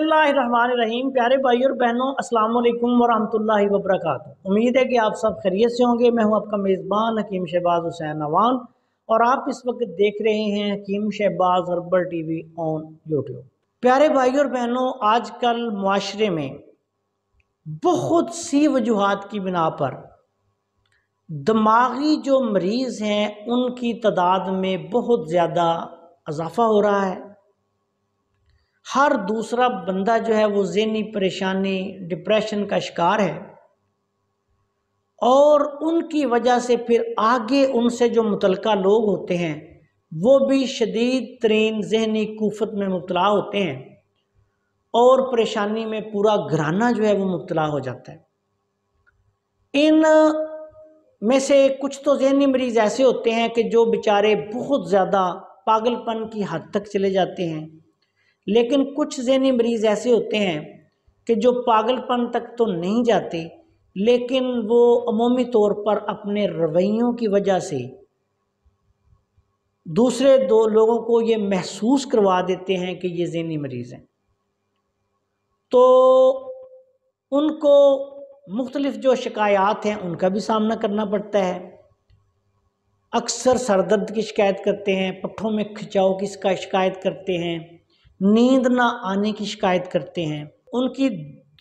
बिस्मिल्लाहिर्रहमानिर्रहीम। प्यारे भाई और बहनों, अस्सलाम वालेकुम वरहमतुल्लाहि वबरकातुहू। उम्मीद है कि आप सब खैरियत से होंगे। मैं हूं आपका मेज़बान हकीम शहबाज हुसैन अवान और आप इस वक्त देख रहे हैं Hakeem Shahbaz herbal TV on YouTube. प्यारे भाई और बहनों, आजकल मुआशरे में बहुत सी वजूहात की बिना पर दिमागी जो मरीज़ हैं उनकी तादाद में बहुत ज़्यादा इजाफा हो रहा है। हर दूसरा बंदा जो है वो ज़हनी परेशानी, डिप्रेशन का शिकार है और उनकी वजह से फिर आगे उनसे जो मुतलका लोग होते हैं वो भी शदीद तरीन ज़हनी कुफत में मुब्तला होते हैं और परेशानी में पूरा घराना जो है वो मुब्तला हो जाता है। इन में से कुछ तो ज़हनी मरीज़ ऐसे होते हैं कि जो बेचारे बहुत ज़्यादा पागलपन की हद तक चले जाते हैं, लेकिन कुछ ज़हनी मरीज़ ऐसे होते हैं कि जो पागलपन तक तो नहीं जाते, लेकिन वो अमूमी तौर पर अपने रवैयों की वजह से दूसरे दो लोगों को ये महसूस करवा देते हैं कि ये ज़हनी मरीज़ हैं। तो उनको मुख्तलिफ जो शिकायत हैं उनका भी सामना करना पड़ता है। अक्सर सर दर्द की शिकायत करते हैं, पट्ठों में खिंचाव की शिकायत करते हैं, नींद ना आने की शिकायत करते हैं। उनकी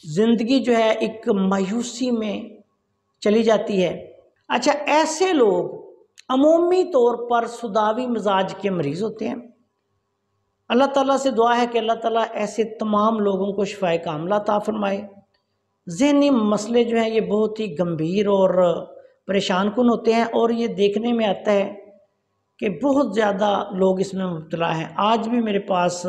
ज़िंदगी जो है एक मायूसी में चली जाती है। अच्छा, ऐसे लोग अमूमी तौर पर सुदावी मिजाज के मरीज़ होते हैं। अल्लाह ताला से दुआ है कि अल्लाह ताला ऐसे तमाम लोगों को शिफाए कामिला अता फरमाए। ज़हनी मसले जो हैं ये बहुत ही गंभीर और परेशान कुन होते हैं और ये देखने में आता है कि बहुत ज़्यादा लोग इसमें मुब्तला हैं। आज भी मेरे पास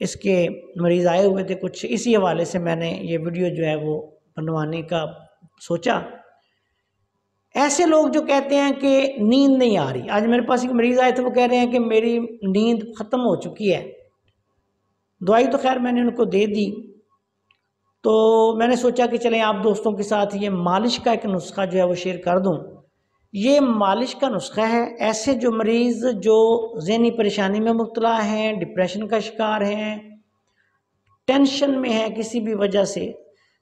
इसके मरीज़ आए हुए थे, कुछ इसी हवाले से मैंने ये वीडियो जो है वो बनवाने का सोचा। ऐसे लोग जो कहते हैं कि नींद नहीं आ रही, आज मेरे पास एक मरीज़ आए थे, वो कह रहे हैं कि मेरी नींद ख़त्म हो चुकी है। दवाई तो खैर मैंने उनको दे दी, तो मैंने सोचा कि चलें आप दोस्तों के साथ ये मालिश का एक नुस्खा जो है वो शेयर कर दूं। ये मालिश का नुस्खा है। ऐसे जो मरीज़ जो ज़हनी परेशानी में मुब्तला हैं, डिप्रेशन का शिकार हैं, टेंशन में हैं, किसी भी वजह से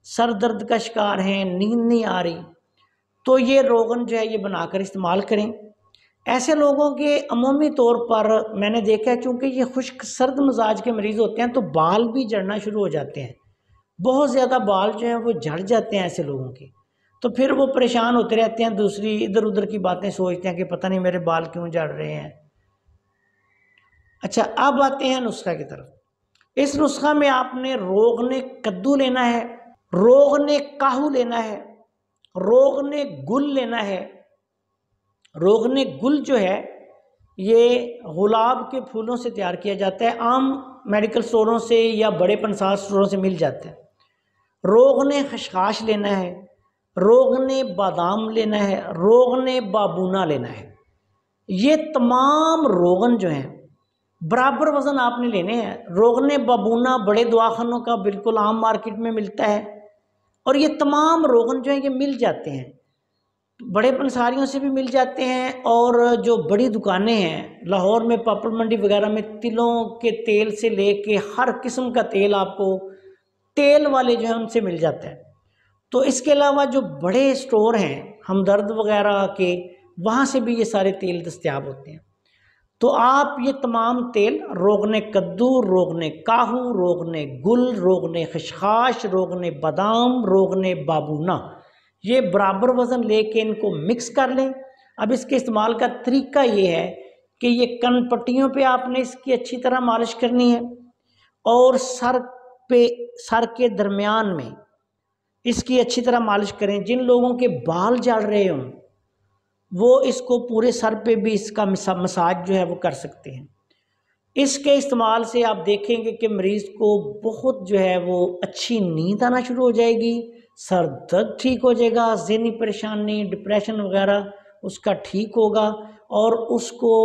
सर दर्द का शिकार हैं, नींद नहीं आ रही, तो ये रोगन जो है ये बनाकर इस्तेमाल करें। ऐसे लोगों के अमूमी तौर पर मैंने देखा है, क्योंकि ये खुश्क सर्द मिजाज के मरीज़ होते हैं तो बाल भी झड़ना शुरू हो जाते हैं। बहुत ज़्यादा बाल जो हैं वो झड़ जाते हैं ऐसे लोगों के, तो फिर वो परेशान होते रहते हैं, दूसरी इधर उधर की बातें सोचते हैं कि पता नहीं मेरे बाल क्यों झड़ रहे हैं। अच्छा, अब आते हैं नुस्खा की तरफ। इस नुस्खा में आपने रोगने कद्दू लेना है, रोगने काहू लेना है, रोगने गुल लेना है। रोगने गुल जो है ये गुलाब के फूलों से तैयार किया जाता है, आम मेडिकल स्टोरों से या बड़े पंसार स्टोरों से मिल जाता है। रोगने खशखाश लेना है, रोगने बादाम लेना है, रोगने बाबूना लेना है। ये तमाम रोगन जो हैं बराबर वज़न आपने लेने हैं। रोगने बाबूना बड़े दवाखानों का बिल्कुल आम मार्केट में मिलता है और ये तमाम रोगन जो हैं ये मिल जाते हैं, बड़े पंसारियों से भी मिल जाते हैं और जो बड़ी दुकानें हैं लाहौर में, पापड़ मंडी वगैरह में, तिलों के तेल से लेके हर किस्म का तेल आपको तेल वाले जो हैं उनसे मिल जाता है। तो इसके अलावा जो बड़े स्टोर हैं हमदर्द वगैरह के, वहाँ से भी ये सारे तेल दस्तयाब होते हैं। तो आप ये तमाम तेल रोगने कद्दू, रोगने काहू, रोगने गुल, रोगने खशखाश, रोगने बादाम, रोगने बाबूना, ये बराबर वज़न लेके इनको मिक्स कर लें। अब इसके इस्तेमाल का तरीका ये है कि ये कन पट्टियों पे आपने इसकी अच्छी तरह मालिश करनी है और सर के दरमियान में इसकी अच्छी तरह मालिश करें। जिन लोगों के बाल झड़ रहे हों वो इसको पूरे सर पे भी इसका मसाज जो है वो कर सकते हैं। इसके इस्तेमाल से आप देखेंगे कि मरीज़ को बहुत जो है वो अच्छी नींद आना शुरू हो जाएगी, सर दर्द ठीक हो जाएगा, ज़हनी परेशानी, डिप्रेशन वगैरह उसका ठीक होगा और उसको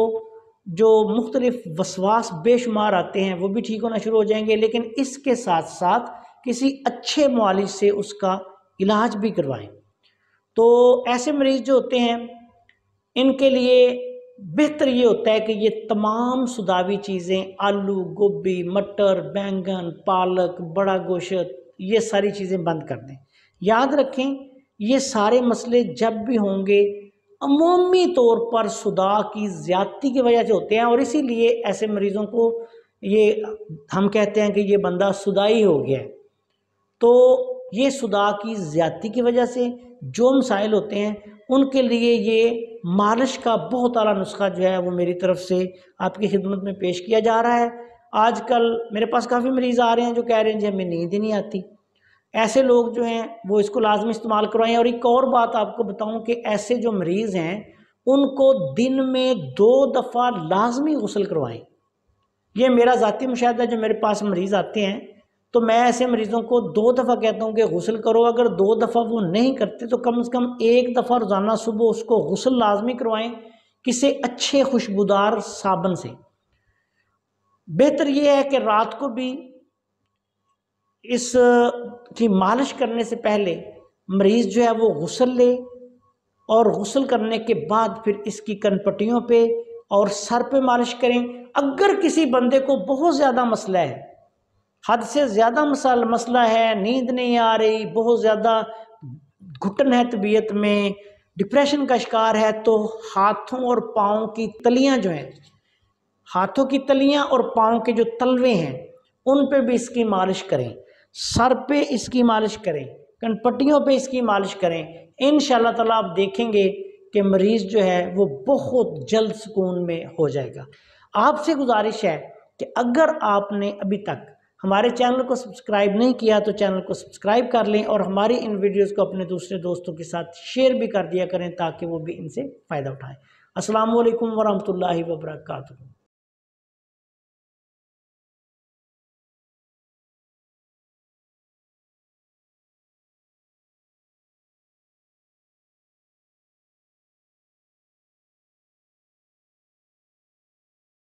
जो मुख्तलिफ वसवास बेशुमार आते हैं वो भी ठीक होना शुरू हो जाएंगे। लेकिन इसके साथ साथ किसी अच्छे मुआलिज से उसका इलाज भी करवाएं। तो ऐसे मरीज़ जो होते हैं इनके लिए बेहतर ये होता है कि ये तमाम सुदावी चीज़ें, आलू, गोभी, मटर, बैंगन, पालक, बड़ा गोश्त, ये सारी चीज़ें बंद कर दें। याद रखें, ये सारे मसले जब भी होंगे अमूमी तौर पर सुदा की ज़्यादती की वजह से होते हैं, और इसीलिए ऐसे मरीज़ों को ये हम कहते हैं कि ये बंदा सुदाई हो गया है। तो ये सुदा की ज़्यादती की वजह से जो मसाइल होते हैं उनके लिए ये मालिश का बहुत आला नुस्खा जो है वो मेरी तरफ से आपकी खिदमत में पेश किया जा रहा है। आजकल मेरे पास काफ़ी मरीज़ आ रहे हैं जो कह रहे हैं जी हमें नींद ही नहीं आती। ऐसे लोग जो हैं वो इसको लाजमी इस्तेमाल करवाएं। और एक और बात आपको बताऊं कि ऐसे जो मरीज़ हैं उनको दिन में 2 दफ़ा लाजमी गुस्ल करवाएं। ये मेरा ज़ाती मुशाहिदा है। जो मेरे पास मरीज़ आते हैं तो मैं ऐसे मरीज़ों को 2 दफ़ा कहता हूँ कि गुस्ल करो। अगर 2 दफ़ा वो नहीं करते तो कम से कम 1 दफ़ा रोज़ाना सुबह उसको गुस्ल लाजमी करवाएं किसी अच्छे खुशबूदार साबन से। बेहतर ये है कि रात को भी इस की मालिश करने से पहले मरीज़ जो है वो गुस्ल ले, और गुस्ल करने के बाद फिर इसकी कनपट्टियों पे और सर पे मालिश करें। अगर किसी बंदे को बहुत ज़्यादा मसला है, हद से ज़्यादा मसला है, नींद नहीं आ रही, बहुत ज़्यादा घुटन है तबीयत में, डिप्रेशन का शिकार है, तो हाथों और पाँव की तलियां जो हैं, हाथों की तलियां और पाँव के जो तलवे हैं उन पे भी इसकी मालिश करें, सर पे इसकी मालिश करें, कनपट्टियों पे इसकी मालिश करें। इंशाअल्लाह ताला आप देखेंगे कि मरीज़ जो है वो बहुत जल्द सुकून में हो जाएगा। आपसे गुजारिश है कि अगर आपने अभी तक हमारे चैनल को सब्सक्राइब नहीं किया तो चैनल को सब्सक्राइब कर लें, और हमारी इन वीडियोस को अपने दूसरे दोस्तों के साथ शेयर भी कर दिया करें ताकि वो भी इनसे फ़ायदा उठाएं। अस्सलाम वालेकुम वरहमतुल्लाहि वबरकातुहू।